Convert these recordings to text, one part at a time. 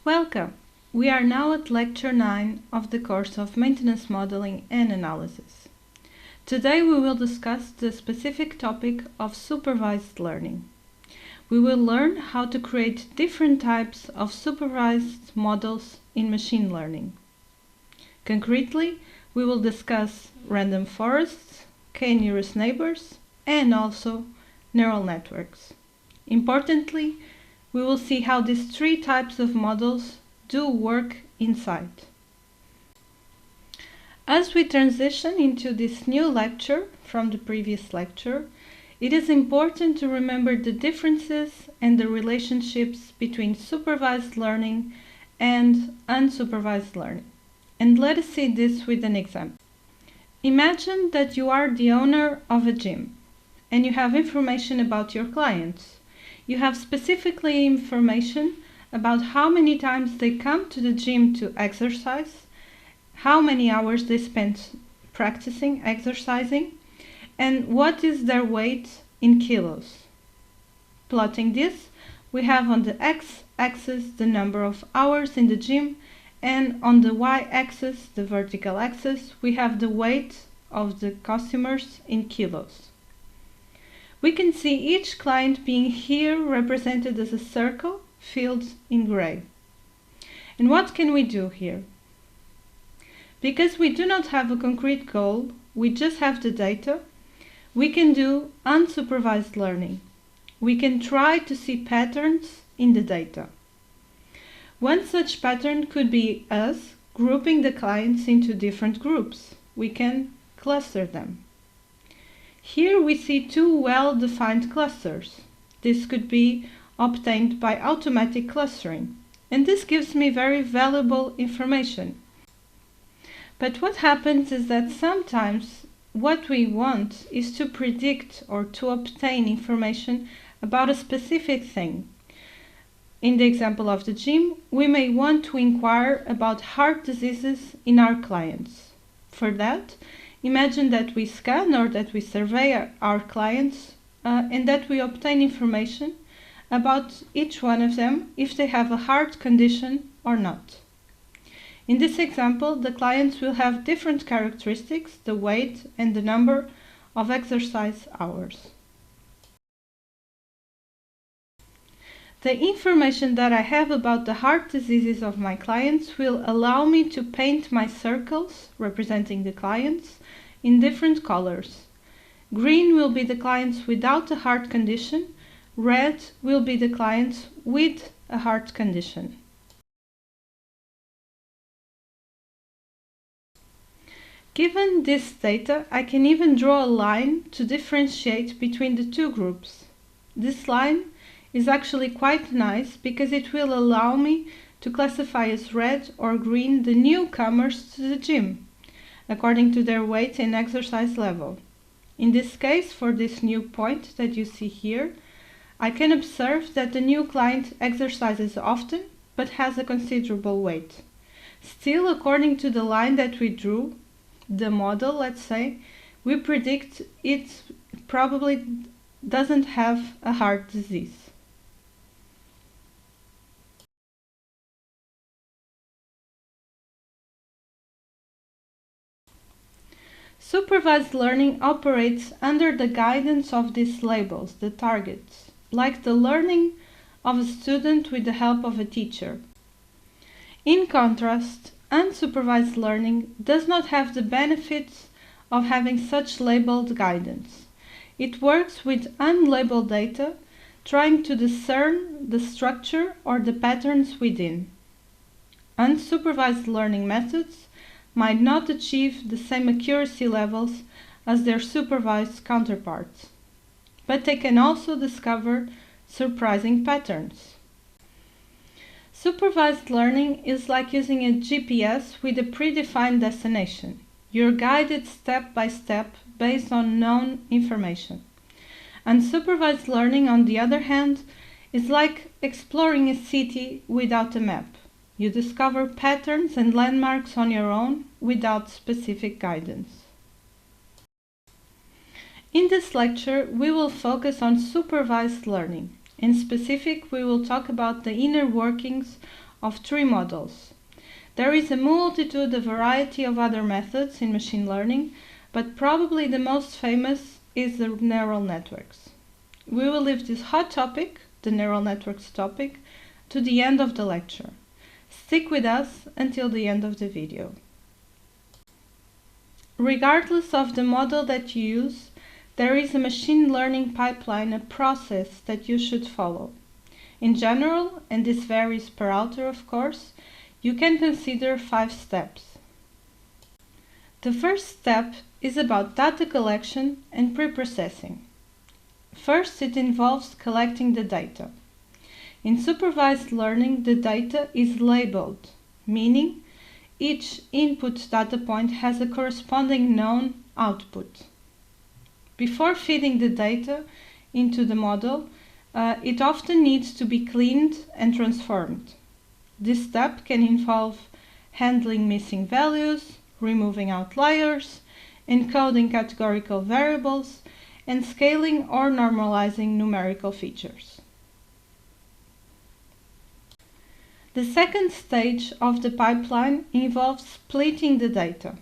Welcome! We are now at Lecture 9 of the course of Maintenance Modeling and Analysis. Today we will discuss the specific topic of supervised learning. We will learn how to create different types of supervised models in machine learning. Concretely, we will discuss random forests, k-nearest neighbors, and also neural networks. Importantly, we will see how these three types of models do work inside. As we transition into this new lecture from the previous lecture, it is important to remember the differences and the relationships between supervised learning and unsupervised learning. And let us see this with an example. Imagine that you are the owner of a gym and you have information about your clients. You have specifically information about how many times they come to the gym to exercise, how many hours they spend practicing exercising, and what is their weight in kilos. Plotting this, we have on the x-axis the number of hours in the gym, and on the y-axis, the vertical axis, we have the weight of the customers in kilos. We can see each client being here represented as a circle filled in gray. And what can we do here? Because we do not have a concrete goal, we just have the data, we can do unsupervised learning. We can try to see patterns in the data. One such pattern could be us grouping the clients into different groups. We can cluster them. Here we see two well-defined clusters. This could be obtained by automatic clustering, and this gives me very valuable information. But what happens is that sometimes what we want is to predict or to obtain information about a specific thing. In the example of the gym, we may want to inquire about heart diseases in our clients. For that, imagine that we scan or that we survey our clients and that we obtain information about each one of them if they have a heart condition or not. In this example, the clients will have different characteristics, the weight and the number of exercise hours. The information that I have about the heart diseases of my clients will allow me to paint my circles representing the clients in different colors. Green will be the clients without a heart condition, red will be the clients with a heart condition. Given this data, I can even draw a line to differentiate between the two groups. This line is actually quite nice because it will allow me to classify as red or green the newcomers to the gym, according to their weight and exercise level. In this case, for this new point that you see here, I can observe that the new client exercises often but has a considerable weight. Still, according to the line that we drew, the model, let's say, we predict it probably doesn't have a heart disease. Supervised learning operates under the guidance of these labels, the targets, like the learning of a student with the help of a teacher. In contrast, unsupervised learning does not have the benefits of having such labeled guidance. It works with unlabeled data, trying to discern the structure or the patterns within. Unsupervised learning methods might not achieve the same accuracy levels as their supervised counterparts, but they can also discover surprising patterns. Supervised learning is like using a GPS with a predefined destination. You're guided step by step based on known information. Unsupervised learning, on the other hand, is like exploring a city without a map. You discover patterns and landmarks on your own without specific guidance. In this lecture, we will focus on supervised learning. In specific, we will talk about the inner workings of 3 models. There is a multitude, a variety of other methods in machine learning, but probably the most famous is the neural networks. We will leave this hot topic, the neural networks topic, to the end of the lecture. Stick with us until the end of the video. Regardless of the model that you use, there is a machine learning pipeline, a process that you should follow. In general, and this varies per author of course, you can consider 5 steps. The first step is about data collection and preprocessing. First, it involves collecting the data. In supervised learning, the data is labeled, meaning each input data point has a corresponding known output. Before feeding the data into the model, it often needs to be cleaned and transformed. This step can involve handling missing values, removing outliers, encoding categorical variables, and scaling or normalizing numerical features. The second stage of the pipeline involves splitting the data.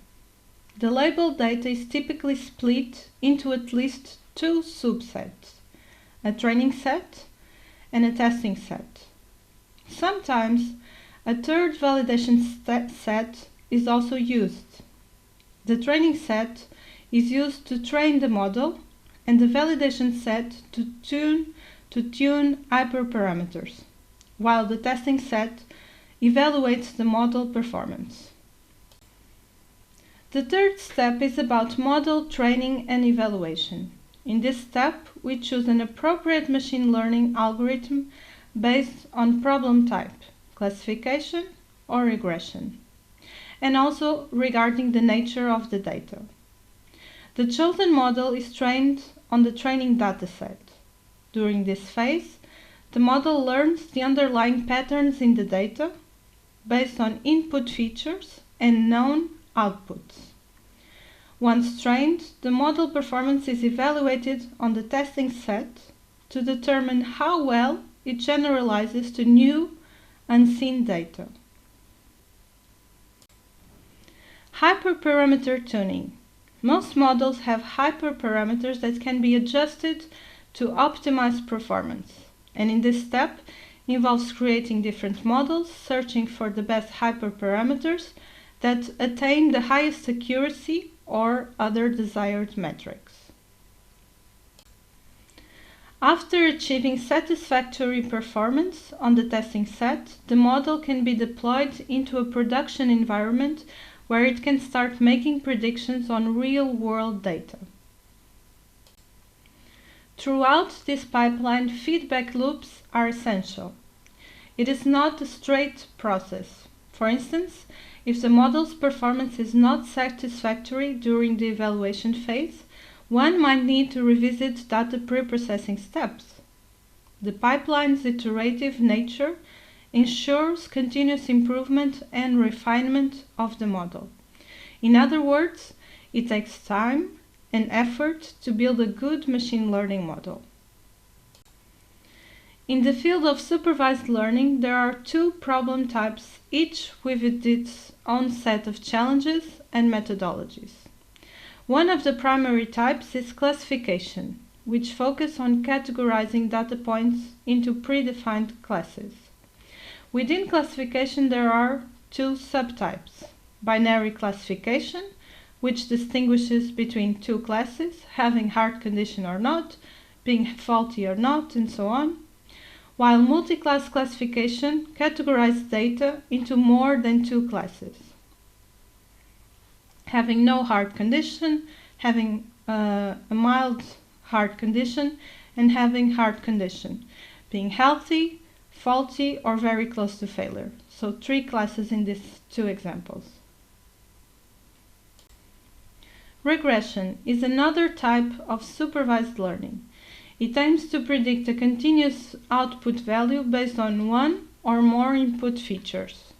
The labeled data is typically split into at least 2 subsets, a training set and a testing set. Sometimes a third validation set is also used. The training set is used to train the model and the validation set to tune hyperparameters, while the testing set evaluates the model performance. The third step is about model training and evaluation. In this step, we choose an appropriate machine learning algorithm based on problem type, classification, or regression, and also regarding the nature of the data. The chosen model is trained on the training dataset. During this phase, the model learns the underlying patterns in the data based on input features and known outputs. Once trained, the model performance is evaluated on the testing set to determine how well it generalizes to new, unseen data. Hyperparameter tuning. Most models have hyperparameters that can be adjusted to optimize performance, and in this step involves creating different models, searching for the best hyperparameters that attain the highest accuracy or other desired metrics. After achieving satisfactory performance on the testing set, the model can be deployed into a production environment where it can start making predictions on real-world data. Throughout this pipeline, feedback loops are essential. It is not a straight process. For instance, if the model's performance is not satisfactory during the evaluation phase, one might need to revisit data preprocessing steps. The pipeline's iterative nature ensures continuous improvement and refinement of the model. In other words, it takes time and effort to build a good machine learning model. In the field of supervised learning, there are 2 problem types, each with its own set of challenges and methodologies. One of the primary types is classification, which focuses on categorizing data points into predefined classes. Within classification, there are 2 subtypes: binary classification, which distinguishes between 2 classes, having hard condition or not, being faulty or not, and so on, while multi-class classification categorizes data into more than 2 classes, having no hard condition, having a mild hard condition, and having hard condition, being healthy, faulty, or very close to failure. So 3 classes in these 2 examples. Regression is another type of supervised learning. It aims to predict a continuous output value based on 1 or more input features.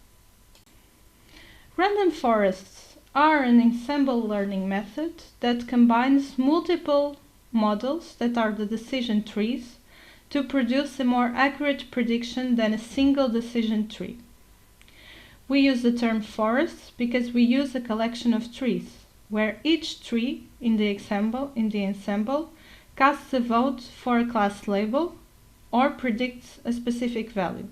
Random forests are an ensemble learning method that combines multiple models that are the decision trees to produce a more accurate prediction than a single decision tree. We use the term forest because we use a collection of trees, where each tree in the ensemble casts a vote for a class label or predicts a specific value.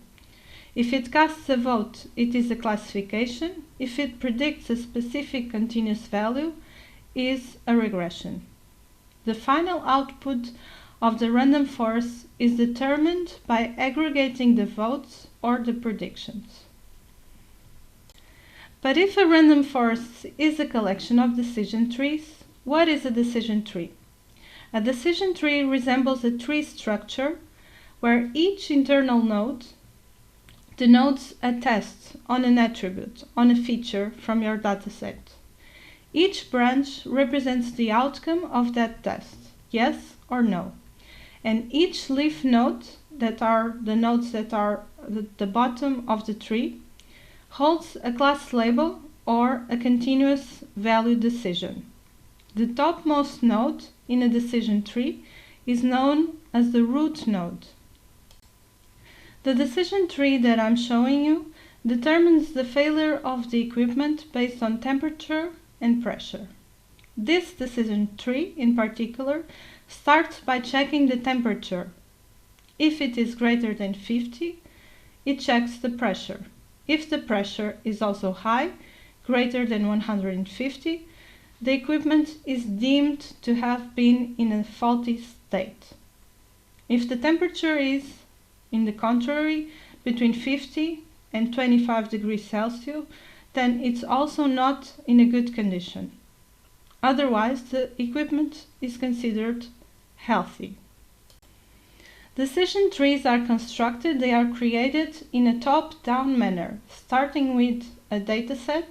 If it casts a vote, it is a classification. If it predicts a specific continuous value, is a regression. The final output of the random forest is determined by aggregating the votes or the predictions. But if a random forest is a collection of decision trees, what is a decision tree? A decision tree resembles a tree structure where each internal node denotes a test on an attribute, on a feature from your dataset. Each branch represents the outcome of that test, yes or no. And each leaf node, that are the nodes that are the bottom of the tree, holds a class label or a continuous value decision. The topmost node in a decision tree is known as the root node. The decision tree that I'm showing you determines the failure of the equipment based on temperature and pressure. This decision tree, in particular, starts by checking the temperature. If it is greater than 50, it checks the pressure. If the pressure is also high, greater than 150, the equipment is deemed to have been in a faulty state. If the temperature is, in the contrary, between 50 and 25 degrees Celsius, then it's also not in a good condition. Otherwise, the equipment is considered healthy. Decision trees are constructed, they are created in a top-down manner, starting with a dataset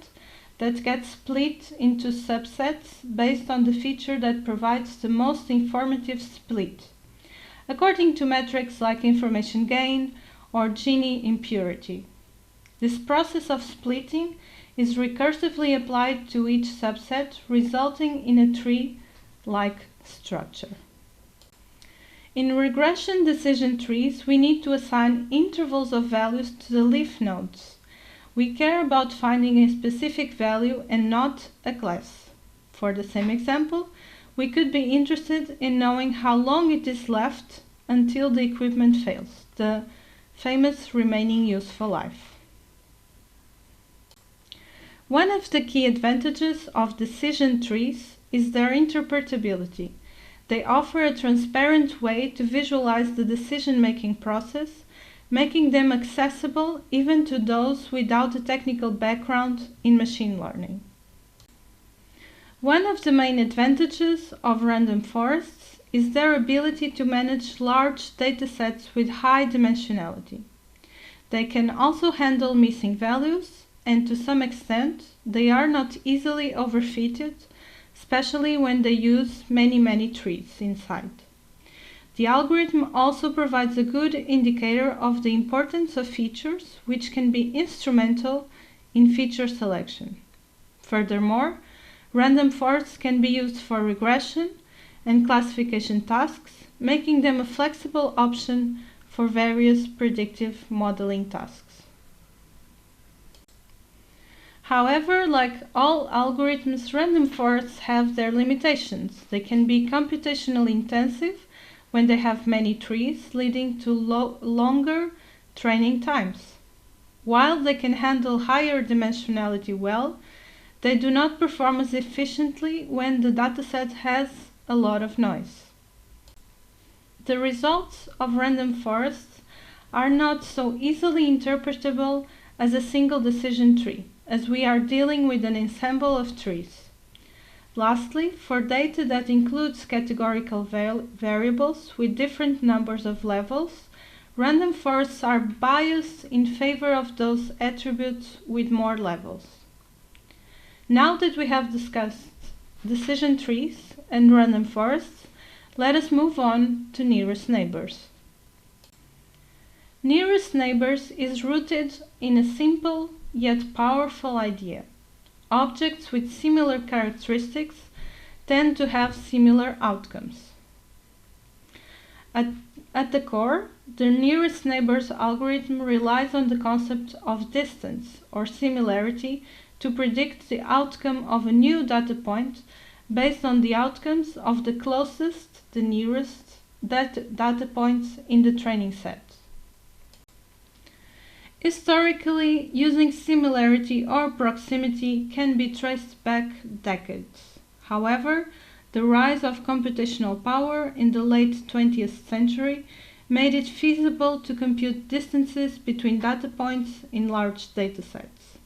that gets split into subsets based on the feature that provides the most informative split, according to metrics like information gain or Gini impurity. This process of splitting is recursively applied to each subset, resulting in a tree-like structure. In regression decision trees, we need to assign intervals of values to the leaf nodes. We care about finding a specific value and not a class. For the same example, we could be interested in knowing how long it is left until the equipment fails, the famous remaining useful life. One of the key advantages of decision trees is their interpretability. They offer a transparent way to visualize the decision-making process, making them accessible even to those without a technical background in machine learning. One of the main advantages of random forests is their ability to manage large datasets with high dimensionality. They can also handle missing values, and to some extent, they are not easily overfitted, especially when they use many trees inside. The algorithm also provides a good indicator of the importance of features, which can be instrumental in feature selection. Furthermore, random forests can be used for regression and classification tasks, making them a flexible option for various predictive modeling tasks. However, like all algorithms, random forests have their limitations. They can be computationally intensive when they have many trees, leading to longer training times. While they can handle higher dimensionality well, they do not perform as efficiently when the dataset has a lot of noise. The results of random forests are not so easily interpretable as a single decision tree, as we are dealing with an ensemble of trees. Lastly, for data that includes categorical variables with different numbers of levels, random forests are biased in favor of those attributes with more levels. Now that we have discussed decision trees and random forests, let us move on to nearest neighbors. Nearest neighbors is rooted in a simple yet powerful idea. Objects with similar characteristics tend to have similar outcomes. At the core, the nearest neighbors algorithm relies on the concept of distance or similarity to predict the outcome of a new data point based on the outcomes of the closest, the nearest data points in the training set. Historically, using similarity or proximity can be traced back decades. However, the rise of computational power in the late 20th century made it feasible to compute distances between data points in large datasets,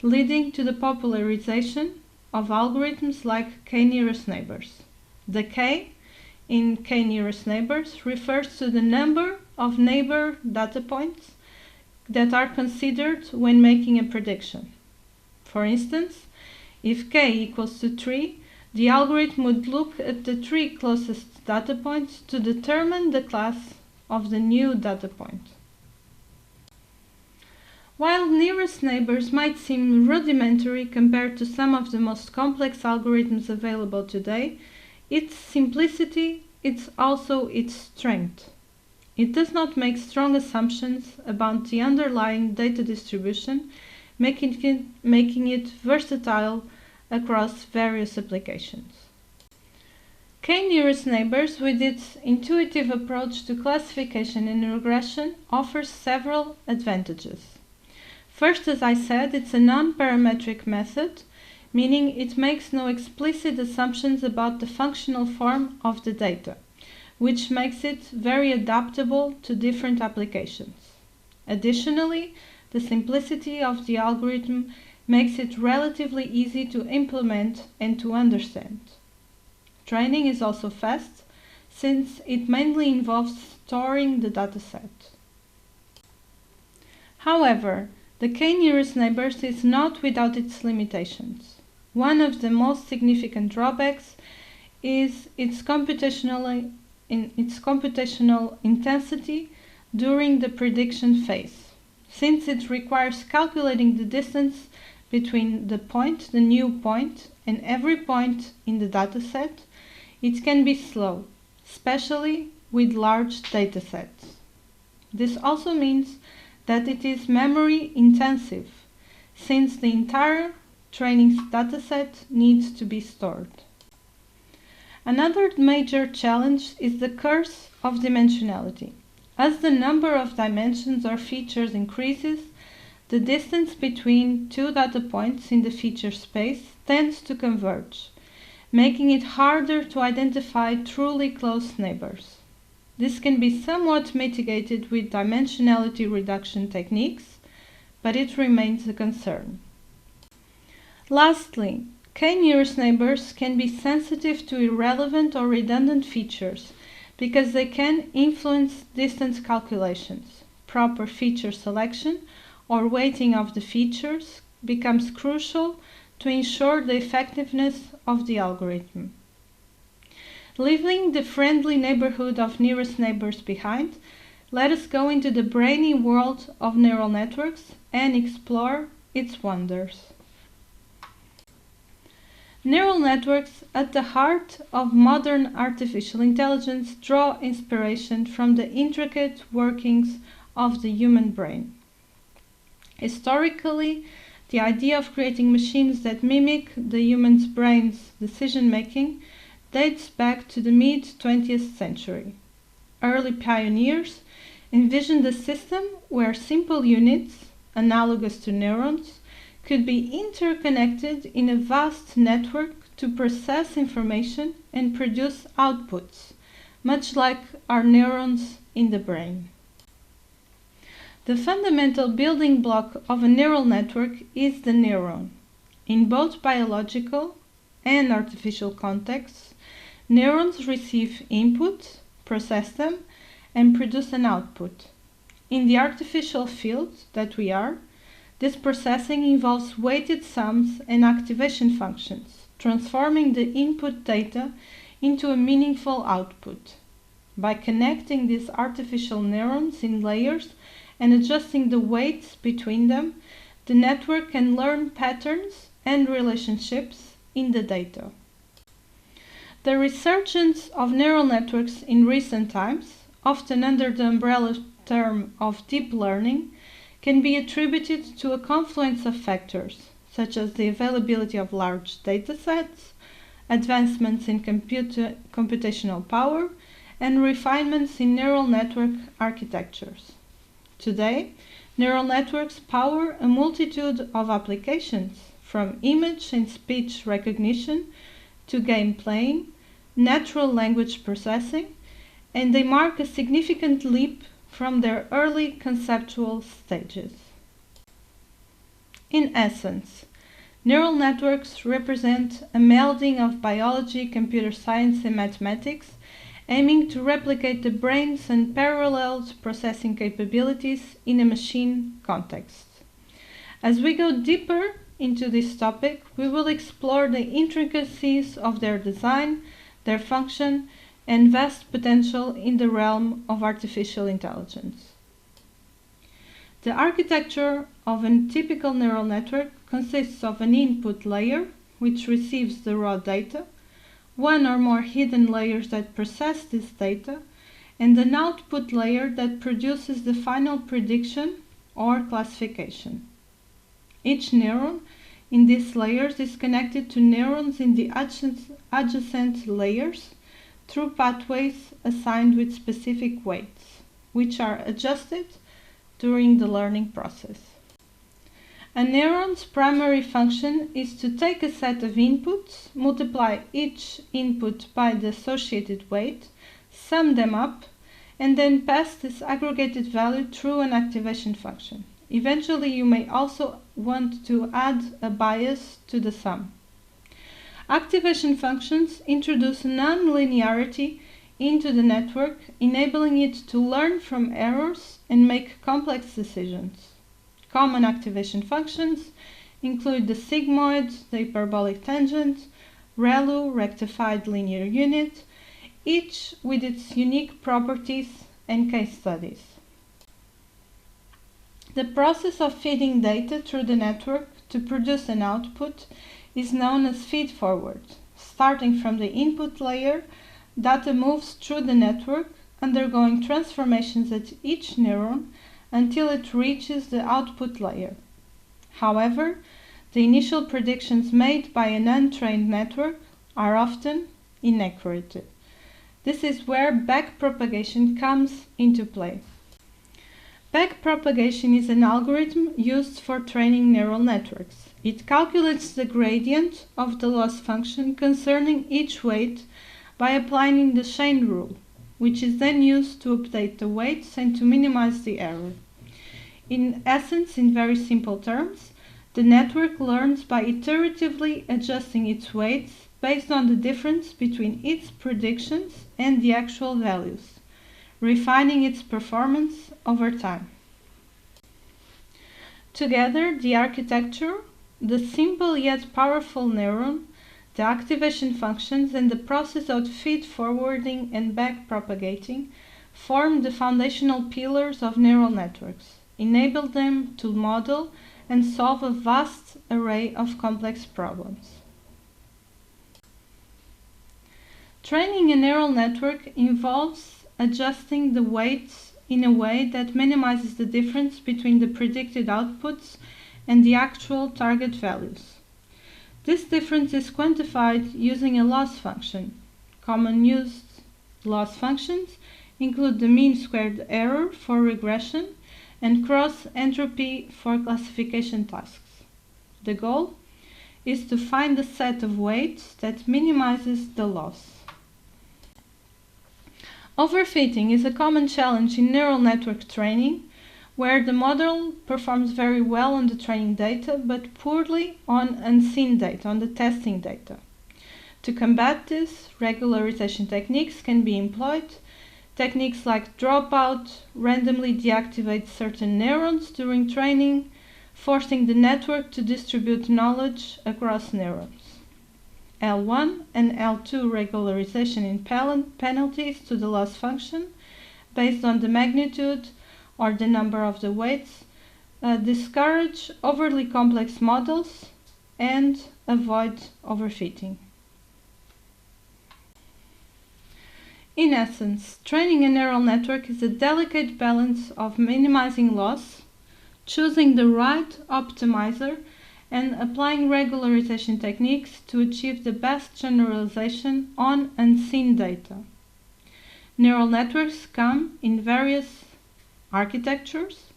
leading to the popularization of algorithms like k-nearest neighbors. The k in k-nearest neighbors refers to the number of neighbor data points that are considered when making a prediction. For instance, if k equals to 3, the algorithm would look at the 3 closest data points to determine the class of the new data point. While nearest neighbors might seem rudimentary compared to some of the most complex algorithms available today, its simplicity is also its strength. It does not make strong assumptions about the underlying data distribution, making it versatile across various applications. K-nearest neighbors, with its intuitive approach to classification and regression, offers several advantages. First, as I said, it's a non-parametric method, meaning it makes no explicit assumptions about the functional form of the data, which makes it very adaptable to different applications. Additionally, the simplicity of the algorithm makes it relatively easy to implement and to understand. Training is also fast, since it mainly involves storing the dataset. However, the k-nearest neighbors is not without its limitations. One of the most significant drawbacks is its computational intensity during the prediction phase, since it requires calculating the distance between the new point, and every point in the dataset. It can be slow, especially with large datasets. This also means that it is memory intensive, since the entire training dataset needs to be stored. Another major challenge is the curse of dimensionality. As the number of dimensions or features increases, the distance between two data points in the feature space tends to converge, making it harder to identify truly close neighbors. This can be somewhat mitigated with dimensionality reduction techniques, but it remains a concern. Lastly, k-nearest neighbors can be sensitive to irrelevant or redundant features because they can influence distance calculations. Proper feature selection or weighting of the features becomes crucial to ensure the effectiveness of the algorithm. Leaving the friendly neighborhood of nearest neighbors behind, let us go into the brainy world of neural networks and explore its wonders. Neural networks at the heart of modern artificial intelligence draw inspiration from the intricate workings of the human brain. Historically, the idea of creating machines that mimic the human's brain's decision-making dates back to the mid-20th century. Early pioneers envisioned a system where simple units, analogous to neurons, could be interconnected in a vast network to process information and produce outputs, much like our neurons in the brain. The fundamental building block of a neural network is the neuron. In both biological and artificial contexts, neurons receive input, process them, and produce an output. In the artificial field that we are, this processing involves weighted sums and activation functions, transforming the input data into a meaningful output. By connecting these artificial neurons in layers and adjusting the weights between them, the network can learn patterns and relationships in the data. The resurgence of neural networks in recent times, often under the umbrella term of deep learning, can be attributed to a confluence of factors, such as the availability of large datasets, advancements in computational power, and refinements in neural network architectures. Today, neural networks power a multitude of applications, from image and speech recognition to game playing, natural language processing, and they mark a significant leap from their early conceptual stages. In essence, neural networks represent a melding of biology, computer science, and mathematics, aiming to replicate the brain's unparalleled processing capabilities in a machine context. As we go deeper into this topic, we will explore the intricacies of their design, their function, and vast potential in the realm of artificial intelligence. The architecture of a typical neural network consists of an input layer, which receives the raw data, one or more hidden layers that process this data, and an output layer that produces the final prediction or classification. Each neuron in these layers is connected to neurons in the adjacent layers through pathways assigned with specific weights, which are adjusted during the learning process. A neuron's primary function is to take a set of inputs, multiply each input by the associated weight, sum them up, and then pass this aggregated value through an activation function. Eventually, you may also want to add a bias to the sum. Activation functions introduce non-linearity into the network, enabling it to learn from errors and make complex decisions. Common activation functions include the sigmoid, the hyperbolic tangent, ReLU, rectified linear unit, each with its unique properties and case studies. The process of feeding data through the network to produce an output is known as feed-forward. Starting from the input layer, data moves through the network, undergoing transformations at each neuron until it reaches the output layer. However, the initial predictions made by an untrained network are often inaccurate. This is where backpropagation comes into play. Backpropagation is an algorithm used for training neural networks. It calculates the gradient of the loss function concerning each weight by applying the chain rule, which is then used to update the weights and to minimize the error. In essence, in very simple terms, the network learns by iteratively adjusting its weights based on the difference between its predictions and the actual values, refining its performance over time. Together, the architecture, the simple yet powerful neuron, the activation functions, and the process of feed-forwarding and backpropagating form the foundational pillars of neural networks, enable them to model and solve a vast array of complex problems. Training a neural network involves adjusting the weights in a way that minimizes the difference between the predicted outputs and the actual target values. This difference is quantified using a loss function. Common used loss functions include the mean squared error for regression and cross entropy for classification tasks. The goal is to find a set of weights that minimizes the loss. Overfitting is a common challenge in neural network training, where the model performs very well on the training data but poorly on unseen data, on the testing data. To combat this, regularization techniques can be employed. Techniques like dropout randomly deactivate certain neurons during training, forcing the network to distribute knowledge across neurons. L1 and L2 regularization in penalties to the loss function, based on the magnitude or the number of the weights, discourage overly complex models and avoid overfitting. In essence, training a neural network is a delicate balance of minimizing loss, choosing the right optimizer, and applying regularization techniques to achieve the best generalization on unseen data. Neural networks come in various architectures,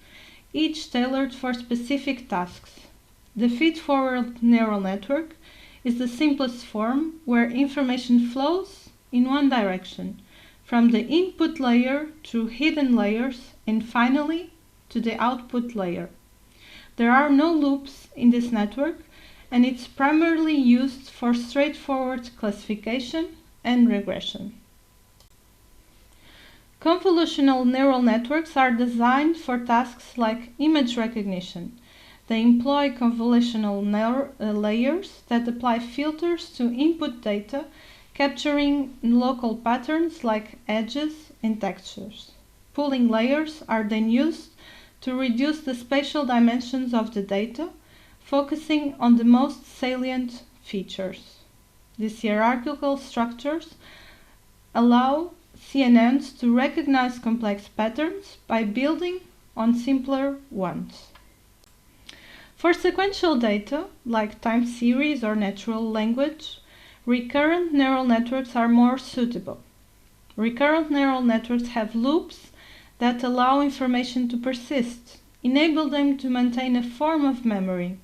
each tailored for specific tasks. The feed-forward neural network is the simplest form where information flows in one direction, from the input layer through hidden layers and finally to the output layer. There are no loops in this network, and it's primarily used for straightforward classification and regression. Convolutional neural networks are designed for tasks like image recognition. They employ convolutional layers that apply filters to input data, capturing local patterns like edges and textures. Pooling layers are then used to reduce the spatial dimensions of the data, focusing on the most salient features. These hierarchical structures allow KNNs to recognize complex patterns by building on simpler ones. For sequential data, like time series or natural language, recurrent neural networks are more suitable. Recurrent neural networks have loops that allow information to persist, enable them to maintain a form of memory.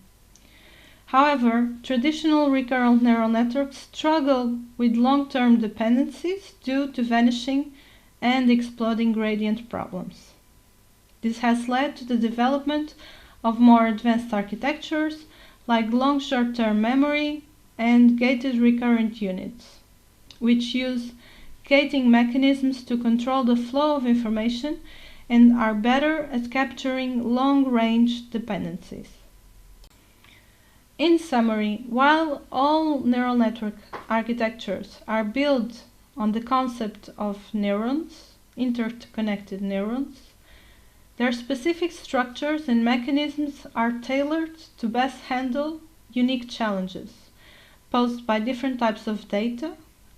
However, traditional recurrent neural networks struggle with long-term dependencies due to vanishing and exploding gradient problems. This has led to the development of more advanced architectures like long short-term memory and gated recurrent units, which use gating mechanisms to control the flow of information and are better at capturing long-range dependencies. In summary, while all neural network architectures are built on the concept of neurons, interconnected neurons, their specific structures and mechanisms are tailored to best handle unique challenges posed by different types of data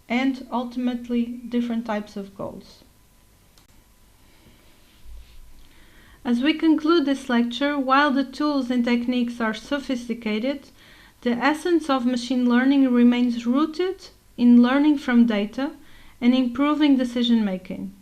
and ultimately different types of goals. As we conclude this lecture, while the tools and techniques are sophisticated, the essence of machine learning remains rooted in learning from data and improving decision making.